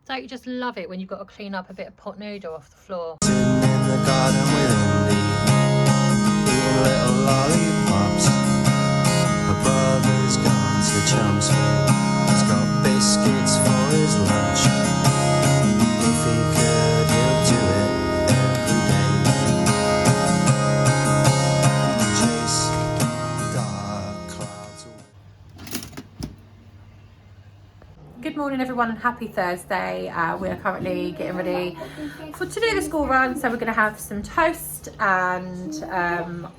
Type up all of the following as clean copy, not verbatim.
Don't you just love it when you've got to clean up a bit of pot noodle off the floor? Sitting in the garden with Andy, eating little lollipops. My brother's gone to Chelmsford. He's got biscuits for his lunch. If he could, he'll do it every day. Chase dark clouds away. Good morning everyone and happy Thursday. We are currently getting ready to do the school run, so we're going to have some toast and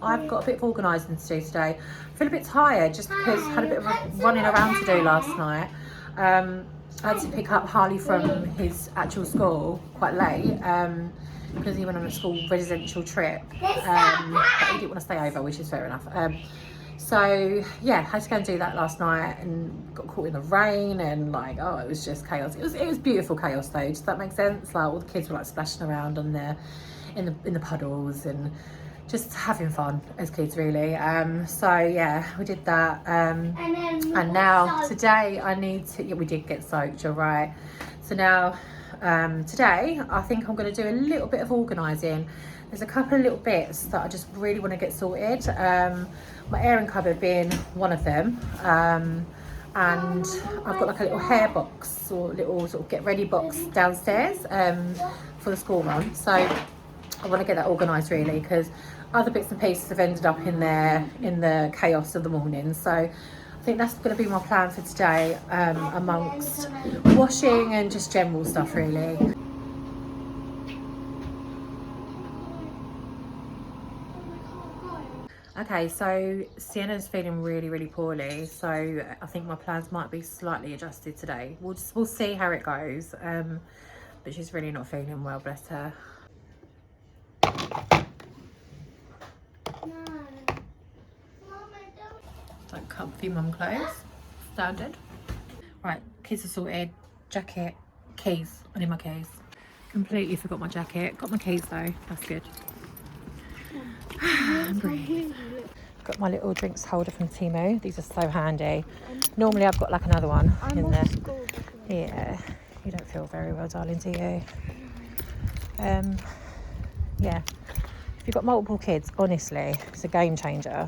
I've got a bit of organising to do today. I feel a bit tired just because I had a bit of running around to do last night. I had to pick up Harley from his actual school quite late because he went on a school residential trip, but he didn't want to stay over, which is fair enough. So yeah, I had to go and do that last night and got caught in the rain and like, oh, it was just chaos. It was beautiful chaos though. Does that make sense? Like all the kids were like splashing around on there in the puddles and just having fun as kids really. So yeah, we did that. And now today I need to, yeah, we did get soaked, you're right. So now today I think I'm going to do a little bit of organising. There's a couple of little bits that I just really want to get sorted. My airing cupboard being one of them. And I've got like a little hair box or little sort of get ready box downstairs for the school run. So I want to get that organised really because other bits and pieces have ended up in there in the chaos of the morning. So I think that's going to be my plan for today, amongst washing and just general stuff really. Okay, so Sienna's feeling really poorly, so I think my plans might be slightly adjusted today. We'll see how it goes, but she's really not feeling well, bless her. Like comfy mum clothes, standard. Right, kids are sorted, jacket, keys. I need my keys. Completely forgot my jacket. Got my keys though, that's good. Breathe. Got my little drinks holder from Temu. These are so handy. Normally I've got like another one in there. Yeah, you don't feel very well, darling, do you? Yeah, if you've got multiple kids, honestly, it's a game changer.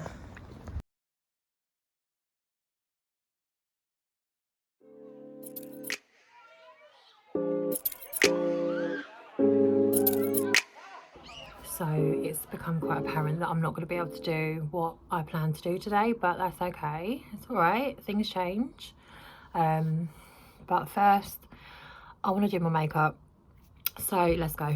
So it's become quite apparent that I'm not going to be able to do what I plan to do today, but that's okay. It's all right. Things change. But first, I want to do my makeup. So let's go.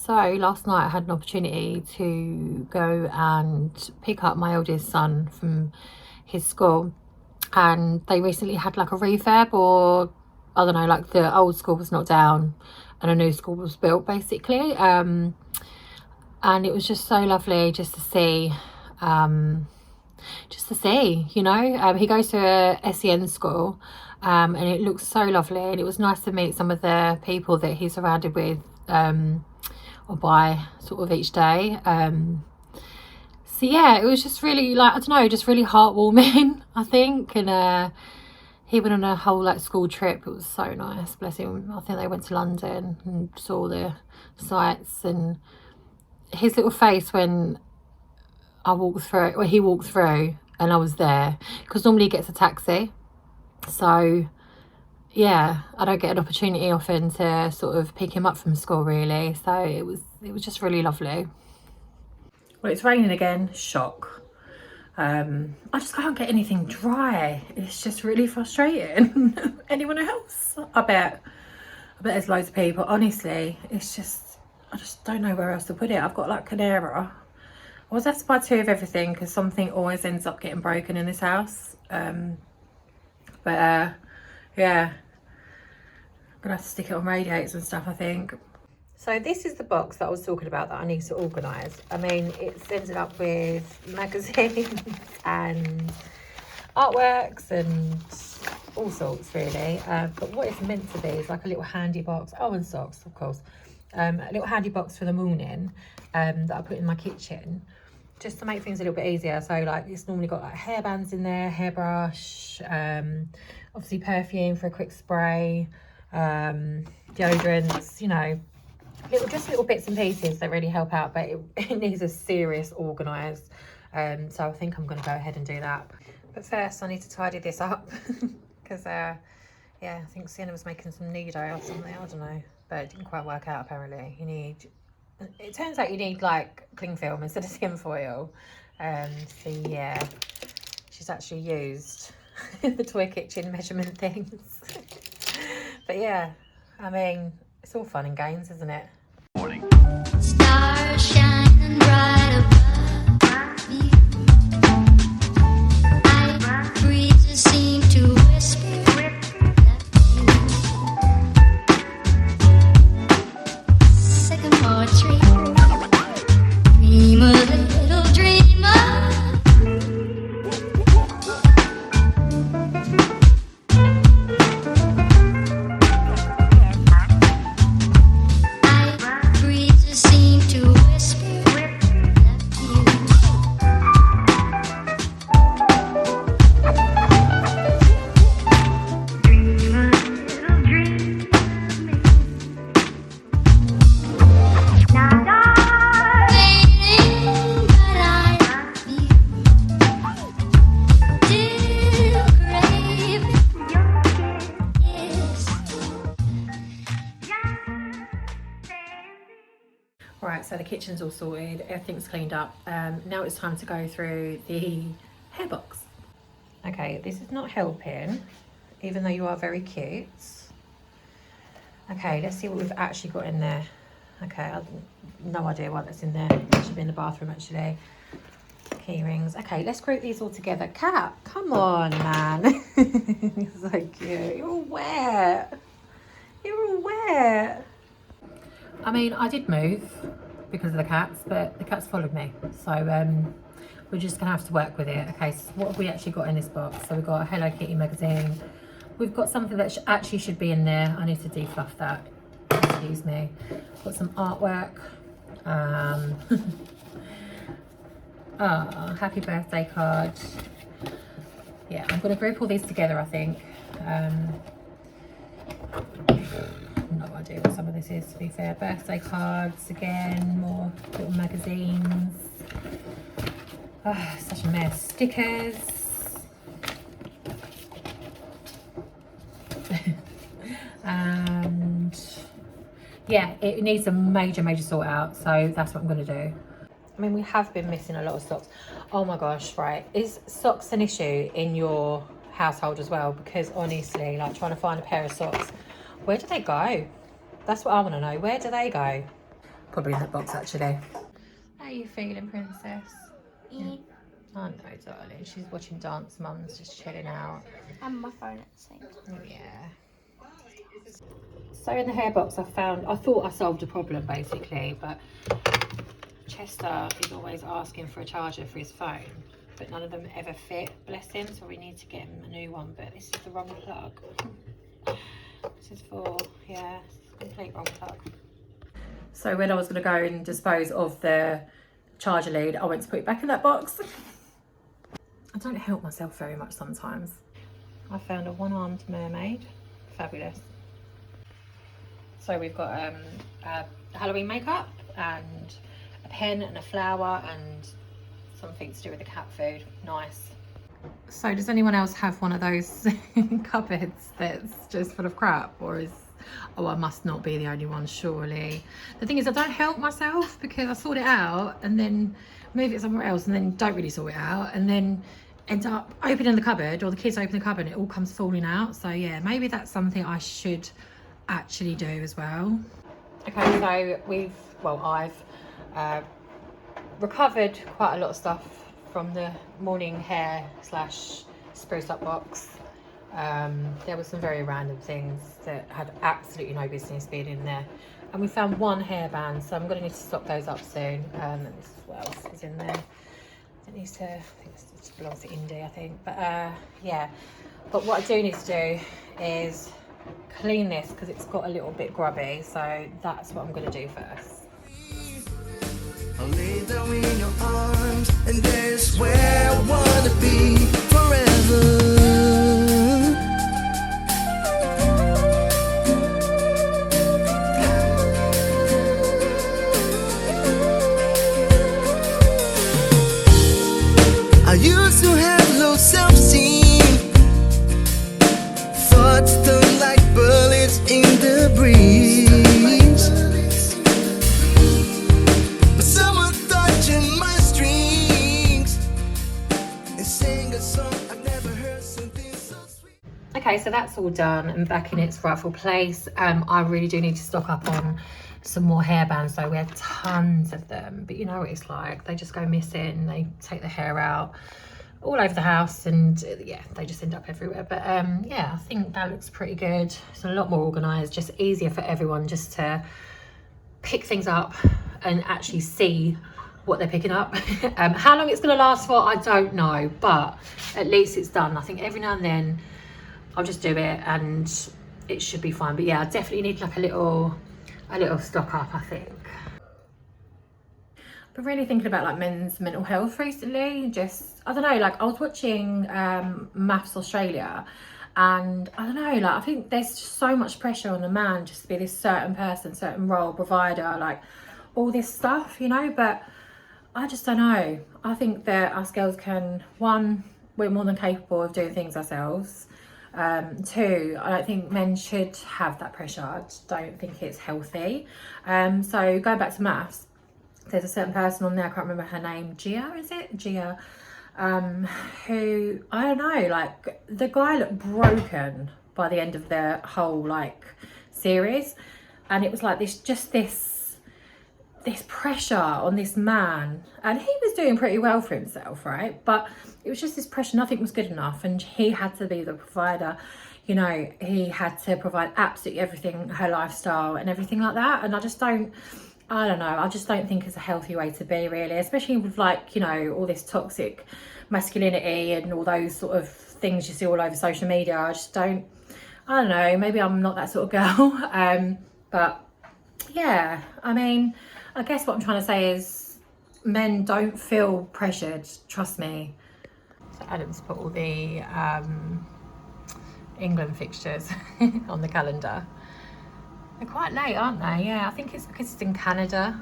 So last night I had an opportunity to go and pick up my eldest son from his school, and they recently had like a refurb, or I don't know, like the old school was knocked down and a new school was built basically. And it was just so lovely just to see, you know. He goes to a SEN school, and it looks so lovely, and it was nice to meet some of the people that he's surrounded with, or by sort of each day. So yeah, it was just really, like, I don't know, just really heartwarming, I think. And he went on a whole like school trip. It was so nice, bless him. I think they went to London and saw the sights, and his little face when I walked through, well, he walked through and I was there, because normally he gets a taxi. So yeah, I don't get an opportunity often to sort of pick him up from school really. So it was just really lovely. Well, it's raining again, shock. I just can't get anything dry. It's just really frustrating. Anyone else? I bet there's loads of people. Honestly, it's just, I just don't know where else to put it. I've got like an error. I was asked to buy 2 of everything because something always ends up getting broken in this house. Yeah, I'm gonna have to stick it on radiators and stuff, I think. So this is the box that I was talking about that I need to organise. I mean, it's ended up with magazines and artworks and all sorts really. But what it's meant to be is like a little handy box. Oh, and socks, of course. A little handy box for the morning that I put in my kitchen, just to make things a little bit easier. So like, it's normally got like hairbands in there, hairbrush, obviously perfume for a quick spray, deodorants, you know, just little bits and pieces that really help out, but it needs a serious organise. So I think I'm going to go ahead and do that. But first I need to tidy this up because yeah, I think Sienna was making some Nido or something, I don't know, but it didn't quite work out apparently. It turns out you need like cling film instead of tin foil. So yeah, she's actually used the toy kitchen measurement things. But yeah, I mean, it's all fun and games, isn't it? Morning. Stars shining bright above you. Night breezes seem to whisper that you. Sycamore tree. Dream a little dreamer. Right, so the kitchen's all sorted, everything's cleaned up. Now it's time to go through the hair box. Okay, this is not helping, even though you are very cute. Okay, let's see what we've actually got in there. Okay, I've no idea what that's in there. It should be in the bathroom actually. Key rings. Okay, let's group these all together. Cat, come on, man. You're so cute. You're all wet. You're all wet. I mean, I did move because of the cats, but the cats followed me. So we're just gonna have to work with it. Okay, so what have we actually got in this box? So we've got a Hello Kitty magazine. We've got something that actually should be in there. I need to defluff that. Excuse me. Got some artwork. Oh, happy birthday card. Yeah, I'm gonna group all these together, I think. No idea what some of this is, to be fair. Birthday cards again, more little magazines. Oh, such a mess. Stickers. And yeah, it needs a major sort out, so that's what I'm going to do. I mean, we have been missing a lot of socks. Oh my gosh, right. Is socks an issue in your household as well? Because honestly, like trying to find a pair of socks, where do they go? That's what I want to know. Where do they go? Probably in that box actually. How are you feeling, princess? Yeah. Oh no, darling. She's watching Dance Mums, just chilling out. And my phone at the same time. Oh, yeah. So in the hair box I thought I solved a problem basically, but Chester is always asking for a charger for his phone, but none of them ever fit, bless him, so we need to get him a new one, but this is the wrong plug. This is for, yeah, it's a complete wrong plug. So when I was going to go and dispose of the charger lead, I went to put it back in that box. I don't help myself very much sometimes. I found a one-armed mermaid, fabulous. So we've got Halloween makeup and a pen and a flower and something to do with the cat food. Nice. So does anyone else have one of those cupboards that's just full of crap, or is, oh, I must not be the only one, surely. The thing is, I don't help myself because I sort it out and then move it somewhere else and then don't really sort it out and then end up opening the cupboard, or the kids open the cupboard and it all comes falling out. So yeah, maybe that's something I should actually do as well. Okay, so I've recovered quite a lot of stuff from the morning hair / spruce up box. There were some very random things that had absolutely no business being in there, and we found one hairband, so I'm going to need to stock those up soon. And this is what else is in there. It needs to, I think this belongs to Indy, I think, but yeah. But what I do need to do is clean this because it's got a little bit grubby, so that's what I'm going to do first. I'll lay down in your arms, and there's where I wanna be forever. I used to have low self-esteem, thoughts stung like bullets in the breeze. But someone touching my strings and sing a song I've never heard, something so sweet. Okay, so that's all done and back in its rightful place. I really do need to stock up on some more hairbands though. We had tons of them, but you know what it's like, they just go missing, they take the hair out all over the house, and yeah, they just end up everywhere. But yeah, I think that looks pretty good. It's a lot more organised, just easier for everyone just to pick things up and actually see what they're picking up. How long it's going to last for, I don't know, but at least it's done. I think every now and then I'll just do it and it should be fine. But yeah, I definitely need like a little stock up, I think. I've been really thinking about like men's mental health recently. Just, I don't know, like I was watching Maths Australia, and I don't know, like I think there's just so much pressure on the man just to be this certain person, certain role, provider, like all this stuff, you know. But I just don't know. I think that us girls can, one, we're more than capable of doing things ourselves. Two, I don't think men should have that pressure. I just don't think it's healthy. So going back to maths, there's a certain person on there, I can't remember her name, Gia, is it? Gia, who, I don't know, like the guy looked broken by the end of the whole like series, and it was like this pressure on this man, and he was doing pretty well for himself, right? But it was just this pressure, nothing was good enough, and he had to be the provider, you know, he had to provide absolutely everything, her lifestyle and everything like that. And I just don't think it's a healthy way to be, really, especially with like, you know, all this toxic masculinity and all those sort of things you see all over social media. I don't know, maybe I'm not that sort of girl. But yeah, I mean, I guess what I'm trying to say is men don't feel pressured, trust me. So Adam's put all the England fixtures on the calendar. They're quite late, aren't they? Yeah, I think it's because it's in Canada.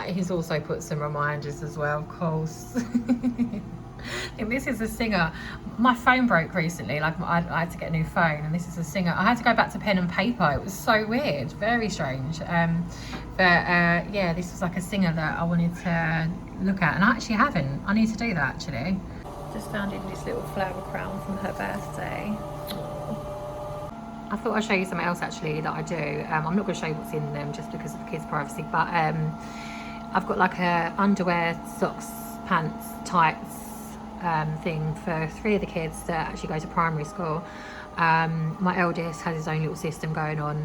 He's also put some reminders as well, of course. I think this is a singer. My phone broke recently, like I had to get a new phone, and this is a singer. I had to go back to pen and paper. It was so weird, very strange. Yeah, this was like a singer that I wanted to look at, and I actually haven't. I need to do that actually. Just found in this little flower crown from her birthday. I thought I'd show you something else actually that I do. I'm not going to show you what's in them just because of the kids' privacy, but I've got like a underwear, socks, pants, tights thing for 3 of the kids that actually go to primary school. My eldest has his own little system going on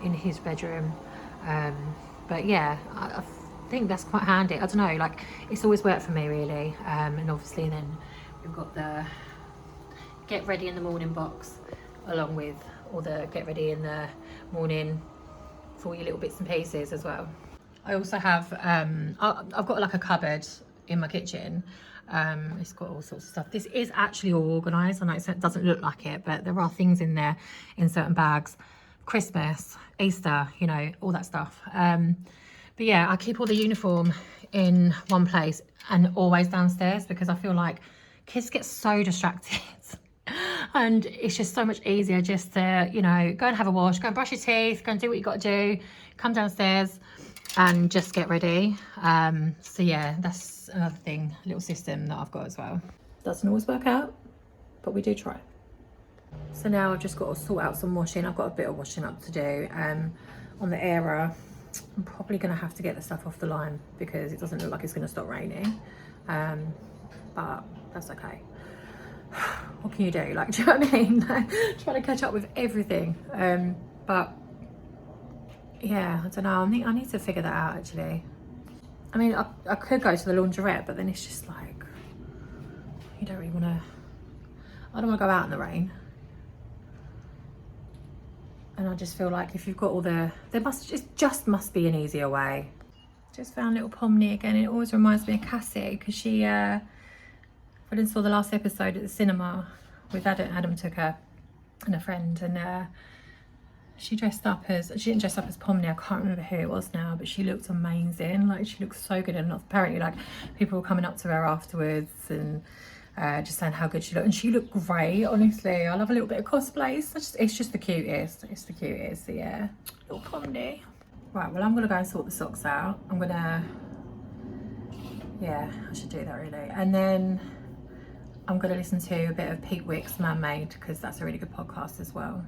in his bedroom, but yeah, I think that's quite handy. I don't know, like it's always worked for me really. And obviously then we've got the get ready in the morning box along with all the get ready in the morning for all your little bits and pieces as well. I also have I've got like a cupboard in my kitchen. It's got all sorts of stuff. This is actually all organised. I know it doesn't look like it, but there are things in there in certain bags. Christmas, Easter, you know, all that stuff. But yeah, I keep all the uniform in one place and always downstairs because I feel like kids get so distracted. And it's just so much easier just to, you know, go and have a wash, go and brush your teeth, go and do what you got to do, come downstairs and just get ready. So yeah, that's another thing, a little system that I've got as well. Doesn't always work out, but we do try. So now I've just got to sort out some washing. I've got a bit of washing up to do. On the Era, I'm probably going to have to get the stuff off the line because it doesn't look like it's going to stop raining. But that's okay. What can you do? Like, do you know what I mean? Trying to catch up with everything. But yeah, I don't know. I need to figure that out actually. I mean, I could go to the laundrette, but then it's just like, you don't really want to, I don't want to go out in the rain. And I just feel like if you've got all the, there just must be an easier way. Just found little Pomni again. It always reminds me of Cassie because she, I didn't saw the last episode at the cinema with Adam. Adam took her and a friend, and she didn't dress up as Pomni. I can't remember who it was now, but she looked amazing. Like, she looked so good, and apparently like people were coming up to her afterwards and just saying how good she looked, and she looked great. Honestly, I love a little bit of cosplay. It's just the cutest. It's the cutest. So yeah, little Pomni. Right, well, I'm gonna go and sort the socks out. Yeah, I should do that really, and then I'm going to listen to a bit of Pete Wick's Man-Made because that's a really good podcast as well.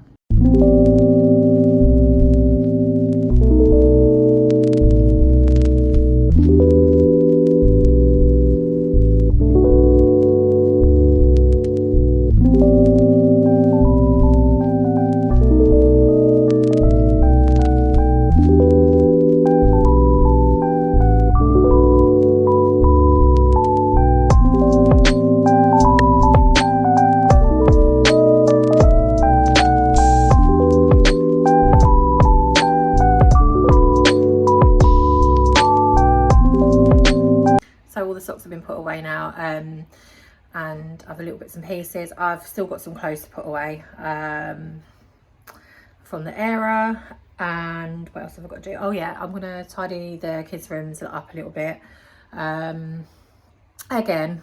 Socks have been put away now, and other little bits and pieces. I've still got some clothes to put away from the Era. And what else have I got to do? Oh yeah, I'm gonna tidy the kids' rooms up a little bit again.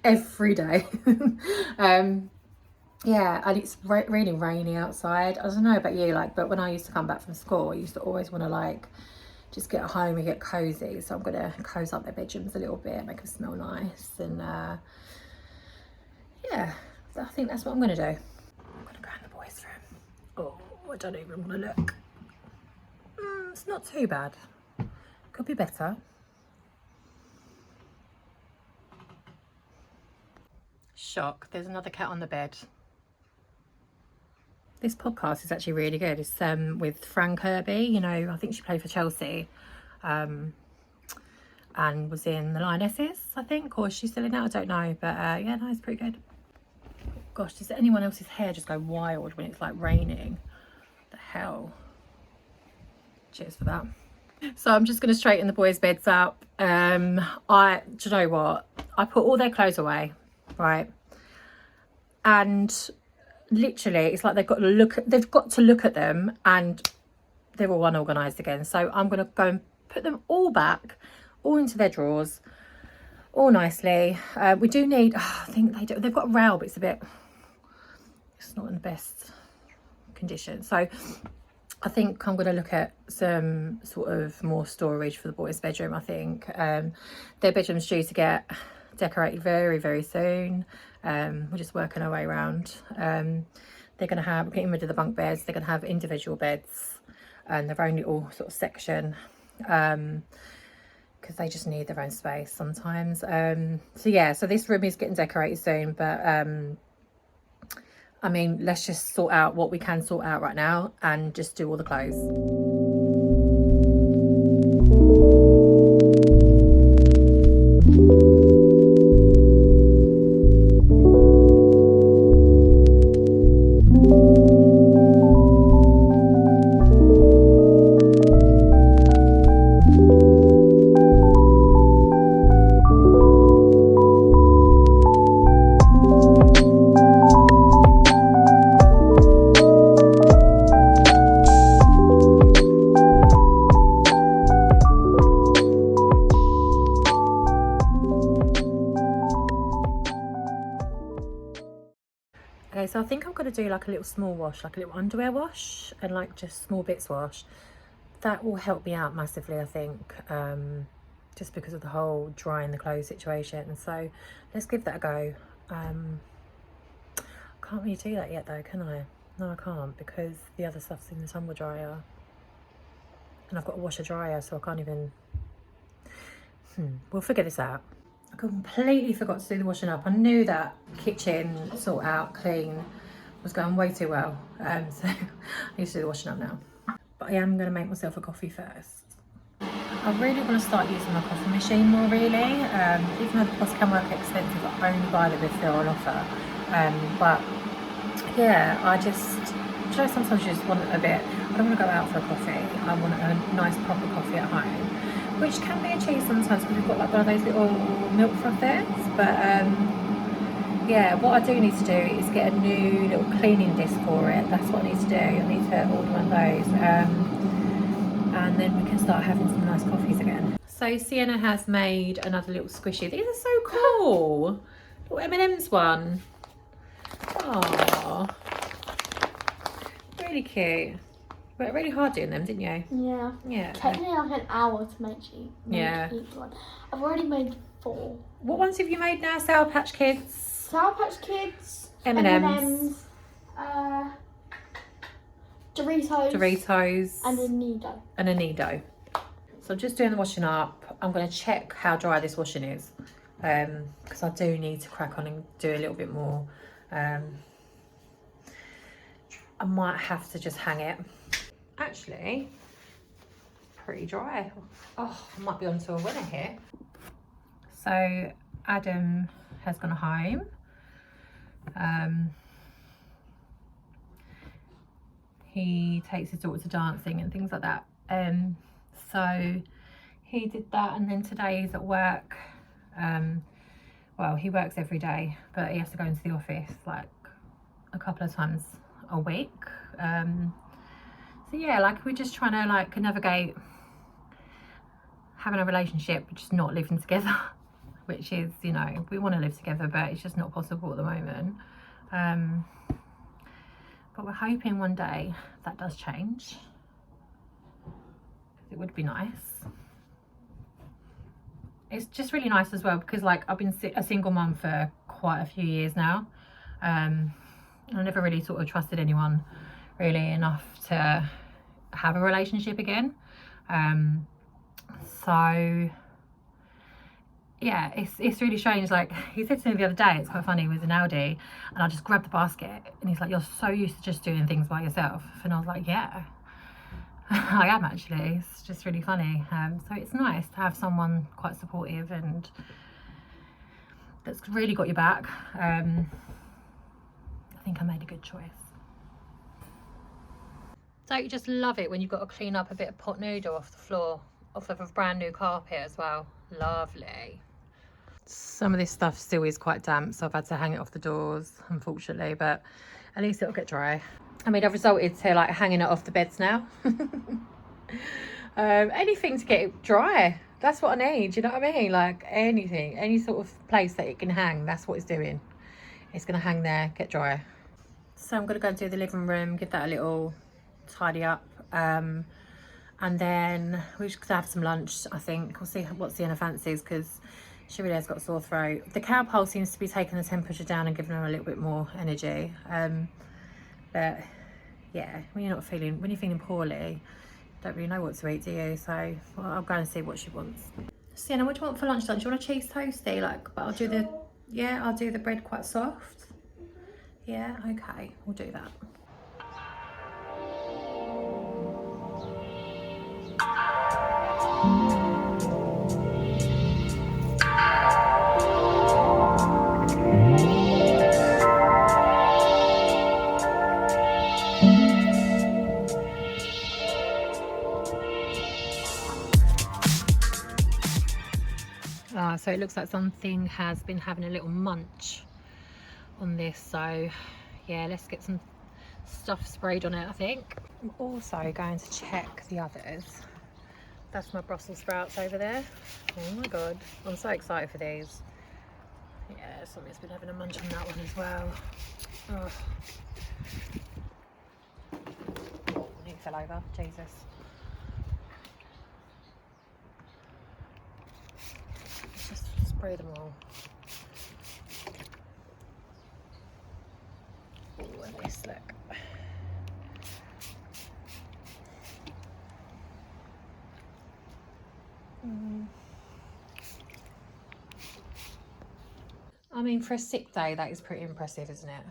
Every day. Yeah, and it's really rainy outside. I don't know about you, like, but when I used to come back from school, I used to always want to like just get home and get cozy. So I'm gonna close up their bedrooms a little bit, make them smell nice, and yeah, so I think that's what I'm gonna do. I'm gonna go in the boys' room. Oh, I don't even want to look. It's not too bad. Could be better. Shock, there's another cat on the bed. This podcast is actually really good. It's with Fran Kirby. You know, I think she played for Chelsea and was in the Lionesses, I think, or is she still in that? I don't know, but yeah, no, it's pretty good. Gosh, does anyone else's hair just go wild when it's like raining? The hell. Cheers for that. So I'm just going to straighten the boys' beds up. Do you know what? I put all their clothes away, right? And literally it's like they've got to look at them and they're all unorganised again. So I'm going to go and put them all back, all into their drawers, all nicely. We do need, I think they've got a rail, but it's not in the best condition. So I think I'm going to look at some sort of more storage for the boys' bedroom. I think their bedroom's due to get decorated very, very soon. We're just working our way around they're going to have, getting rid of the bunk beds, they're going to have individual beds and their own little sort of section, because they just need their own space sometimes. So yeah, so this room is getting decorated soon, but I mean, let's just sort out what we can sort out right now and just do all the clothes. Okay, so I think I'm going to do like a little small wash, like a little underwear wash and like just small bits wash. That will help me out massively, I think, just because of the whole drying the clothes situation. So let's give that a go. Can't really do that yet though, can I? No, I can't, because the other stuff's in the tumble dryer and I've got a washer dryer, so I can't even... We'll figure this out. I completely forgot to do the washing up. I knew that kitchen sort out, clean was going way too well. So I need to do the washing up now. But I am going to make myself a coffee first. I really want to start using my coffee machine more, really. Even though the cost can work expensive, I only buy them if they're on offer. But yeah, I just, you know, sometimes you just want a bit, I don't want to go out for a coffee. I want a nice proper coffee at home, which can be achieved sometimes because we've got like one of those little milk frothers. But yeah, what I do need to do is get a new little cleaning disc for it. That's what I need to do. I need to order one of those, and then we can start having some nice coffees again. So Sienna has made another little squishy. These are so cool. Little M&M's one. Oh, really cute. Worked really hard doing them, didn't you? Yeah. Yeah. Took me like an hour to make each one. I've already made 4. What ones have you made now? Sour Patch Kids, Sour Patch Kids, M&Ms, Doritos, and a Nido. So I'm just doing the washing up. I'm going to check how dry this washing is, because I do need to crack on and do a little bit more. I might have to just hang it. Actually, pretty dry. Oh, I might be onto a winner here. So Adam has gone home. He takes his daughter to dancing and things like that. So he did that, and then today he's at work. Well, he works every day, but he has to go into the office like a couple of times a week. So yeah, like we're just trying to like navigate having a relationship but just not living together, which is, you know, we want to live together but it's just not possible at the moment. But we're hoping one day that does change. It would be nice. It's just really nice as well because like I've been a single mum for quite a few years now. I never really sort of trusted anyone really enough to have a relationship again. So yeah, it's really strange. Like he said to me the other day, it's quite funny, he was in Aldi and I just grabbed the basket and he's like, you're so used to just doing things by yourself. And I was like, yeah, I am actually. It's just really funny. So it's nice to have someone quite supportive and that's really got your back. I think I made a good choice. Don't you just love it when you've got to clean up a bit of pot noodle off the floor, off of a brand new carpet as well? Lovely. Some of this stuff still is quite damp, so I've had to hang it off the doors, unfortunately, but at least it'll get dry. I mean, I've resorted to like hanging it off the beds now. Anything to get it dry. That's what I need, you know what I mean? Like anything, any sort of place that it can hang, that's what it's doing. It's going to hang there, get dry. So I'm going to go and do the living room, give that a little tidy up. And then we're just going to have some lunch, I think. We'll see what Sienna fancies because she really has got a sore throat. The cow pole seems to be taking the temperature down and giving her a little bit more energy. But But yeah, when you're feeling poorly, don't really know what to eat, do you? So well, I'll go and see what she wants. Sienna, what do you want for lunch? Do you want a cheese toasty? Like, but I'll do the bread quite soft. Yeah, okay, we'll do that. So it looks like something has been having a little munch on this, so yeah, let's get some stuff sprayed on it, I think. I'm also going to check the others. That's my Brussels sprouts over there. Oh my god, I'm so excited for these. Yeah, something's been having a munch on that one as well. Oh, it fell over, Jesus. Let's just spray them all. Oh, and this, look. I mean, for a sick day, that is pretty impressive, isn't it?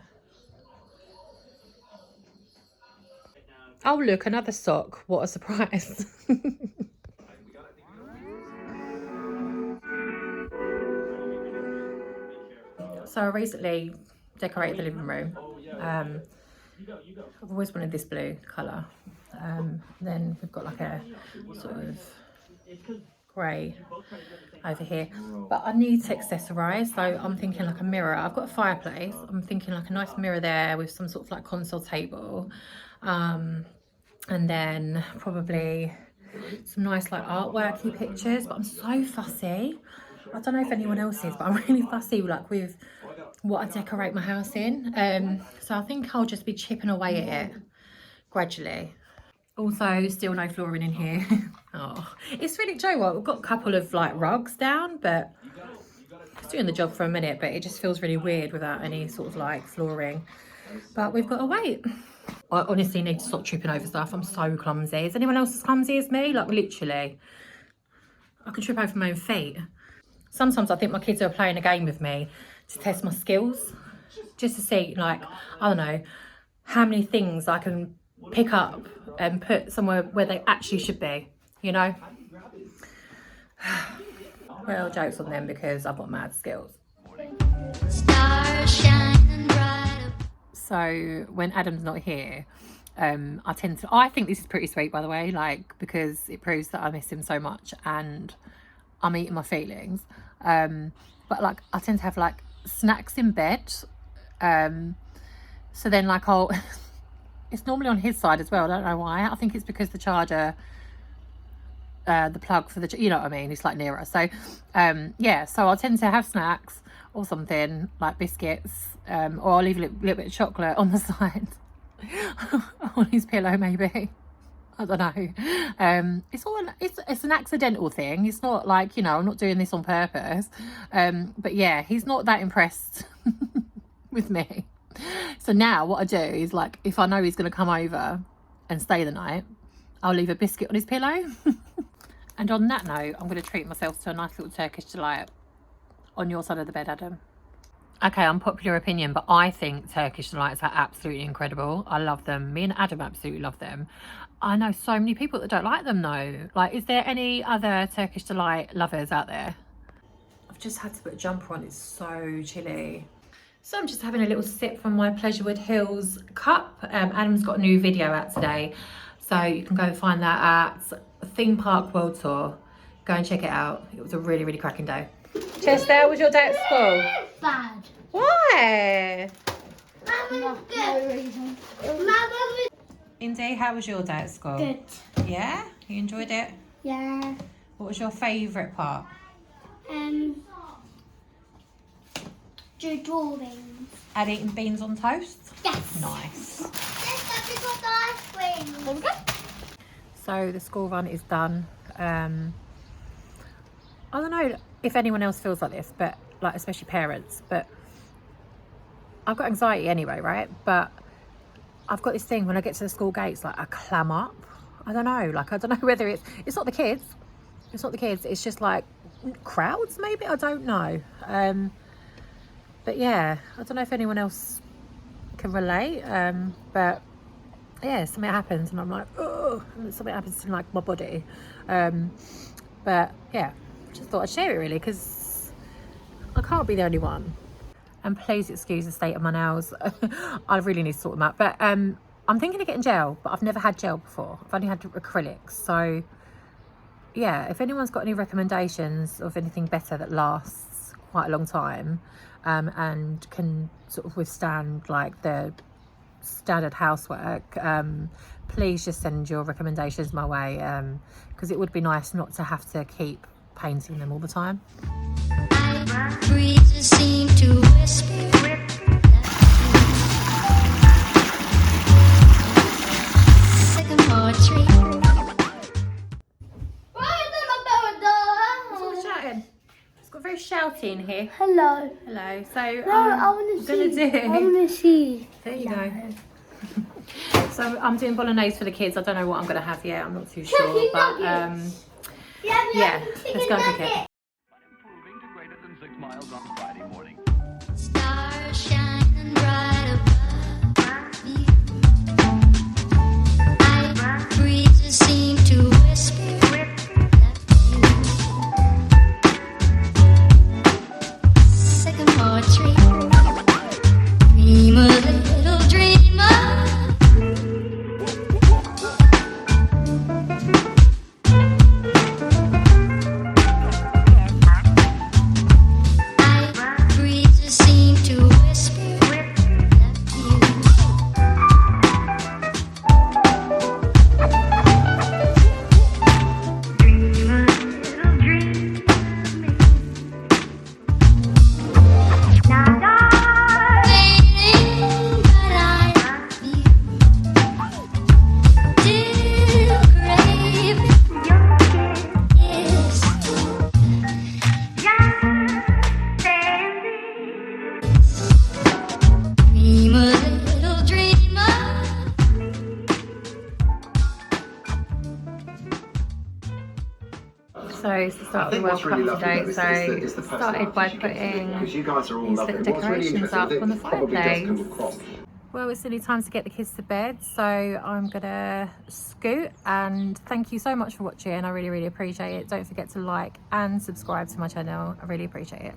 Oh, look, another sock. What a surprise. So I recently decorated the living room. I've always wanted this blue colour. Then we've got like a sort of grey over here, but I need to accessorise, so I'm thinking like a mirror. I've got a fireplace. I'm thinking like a nice mirror there with some sort of like console table, and then probably some nice like artworky pictures. But I'm so fussy. I don't know if anyone else is, but I'm really fussy like with what I decorate my house in. So I think I'll just be chipping away at it gradually. Also, still no flooring in here. Oh, it's really, do you know what? We've got a couple of like rugs down, but it's doing the job for a minute, but it just feels really weird without any sort of like flooring. But we've got to wait. I honestly need to stop tripping over stuff. I'm so clumsy. Is anyone else as clumsy as me? Like literally, I can trip over my own feet. Sometimes I think my kids are playing a game with me to test my skills, just to see like, I don't know, how many things I can pick up and put somewhere where they actually should be, you know. Well, joke's on them because I've got mad skills. Stars shining bright. So when Adam's not here, I think this is pretty sweet, by the way, like, because it proves that I miss him so much and I'm eating my feelings. But like I tend to have like snacks in bed, so then like I'll it's normally on his side as well. I don't know why. I think it's because the charger, the plug for the, you know what I mean, it's like nearer. So yeah, so I'll tend to have snacks or something like biscuits, or I'll leave a little bit of chocolate on the side on his pillow maybe. I don't know. It's an accidental thing. It's not like, you know, I'm not doing this on purpose. But yeah, he's not that impressed with me. So now what I do is, like, if I know he's going to come over and stay the night, I'll leave a biscuit on his pillow. And on that note, I'm going to treat myself to a nice little Turkish delight on your side of the bed, Adam. Okay, unpopular opinion, but I think Turkish delights are absolutely incredible. I love them. Me and Adam absolutely love them. I know so many people that don't like them though. Like, is there any other Turkish delight lovers out there? I've just had to put a jumper on. It's so chilly. So I'm just having a little sip from my Pleasurewood Hills cup. Adam's got a new video out today, so you can go and find that at ThemeParkWorldTour. Go and check it out. It was a really, really cracking day. Chester, how was your day at school? Bad. Why? No reason. Indy, how was your day at school? Good. Yeah? You enjoyed it? Yeah. What was your favourite part? Do drawings. And eating beans on toast? Yes. Nice. Yes, we got the ice cream. So the school run is done. I don't know if anyone else feels like this, but like especially parents, but I've got anxiety anyway, right? But I've got this thing when I get to the school gates, like I clam up. I don't know, like I don't know whether it's not the kids. It's not the kids. It's just like crowds, maybe. I don't know. But yeah, I don't know if anyone else can relate. But yeah, something happens and I'm like, oh, something happens to like my body. But yeah, just thought I'd share it really because I can't be the only one. And please excuse the state of my nails. I really need to sort them out. But I'm thinking of getting gel, but I've never had gel before. I've only had acrylics. So yeah, if anyone's got any recommendations of anything better that lasts quite a long time and can sort of withstand like the standard housework, please just send your recommendations my way, because it would be nice not to have to keep painting them all the time. Breezes seem to whisper. Sycamore tree. What's shouting? It's got very shouty in here. Hello. Hello. So I want to gonna see. do. I want to see. There you go. So I'm doing bolognese for the kids. I don't know what I'm going to have yet. I'm not too sure. But yeah, let's go and cook it. Improving to greater than 6 miles on Friday morning. Stars shining bright above you. Breezes seem to whisper. Sycamore tree. Dream a little dreamer. Breezes seem to whisper. So it's the start of the World Cup today. So started by putting these little decorations up on the fireplace. Well, it's nearly time to get the kids to bed, so I'm gonna scoot, and thank you so much for watching. I really appreciate it. Don't forget to like and subscribe to my channel. I really appreciate it.